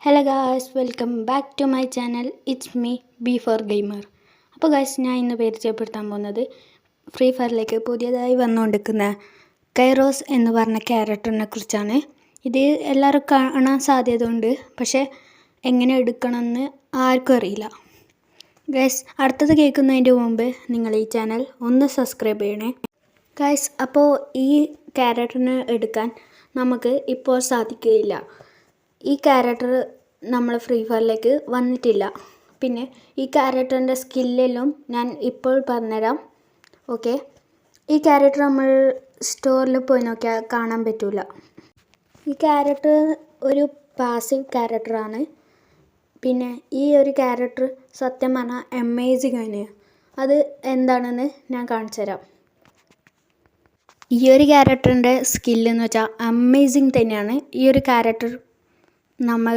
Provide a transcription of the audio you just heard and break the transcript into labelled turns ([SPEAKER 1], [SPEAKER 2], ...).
[SPEAKER 1] Hello guys, welcome back to my channel. It's me B four gamer. അപ്പോൾ guys, ഞാൻ ഇന്ന് പരിചയപ്പെടുത്താൻ പോകുന്നത് ഫ്രീ ഫയറിലേക്ക് പുതിയതായി വന്നുകൊണ്ടിരിക്കുന്ന കൈറോസ് എന്ന് പറഞ്ഞ ക്യാരക്ടറിനെ കുറിച്ചാണ്. ഇത് എല്ലാവരും കാണാൻ സാധ്യതയുണ്ട്, പക്ഷേ എങ്ങനെ എടുക്കണമെന്ന് ആർക്കും അറിയില്ല. ഗായ്സ്, അടുത്തത് കേൾക്കുന്നതിൻ്റെ മുമ്പ് നിങ്ങൾ ഈ ചാനൽ ഒന്ന് സബ്സ്ക്രൈബ് ചെയ്യണേ. ഗായ്സ്, അപ്പോൾ ഈ ക്യാരക്ടറിനെ എടുക്കാൻ നമുക്ക് ഇപ്പോൾ സാധിക്കുകയില്ല. ഈ ക്യാരക്ടർ നമ്മൾ ഫ്രീ ഫയറിലേക്ക് വന്നിട്ടില്ല. പിന്നെ ഈ ക്യാരക്ടറിൻ്റെ സ്കില്ലെല്ലാം ഞാൻ ഇപ്പോൾ പറഞ്ഞുതരാം. ഓക്കെ, ഈ ക്യാരക്ടർ നമ്മൾ സ്റ്റോറിൽ പോയി നോക്കിയാൽ കാണാൻ പറ്റില്ല. ഈ ക്യാരക്ടർ ഒരു പാസീവ് ക്യാരക്ടറാണ്. പിന്നെ ഈ ഒരു ക്യാരക്ടർ സത്യം പറഞ്ഞാൽ അമേസിങ് ആണ്. അത് എന്താണെന്ന് ഞാൻ കാണിച്ചു തരാം. ഈ ഒരു ക്യാരക്ടറിൻ്റെ സ്കില്ലെന്ന് വെച്ചാൽ അമേസിങ് തന്നെയാണ്. ഈ ഒരു ക്യാരക്ടർ നമ്മൾ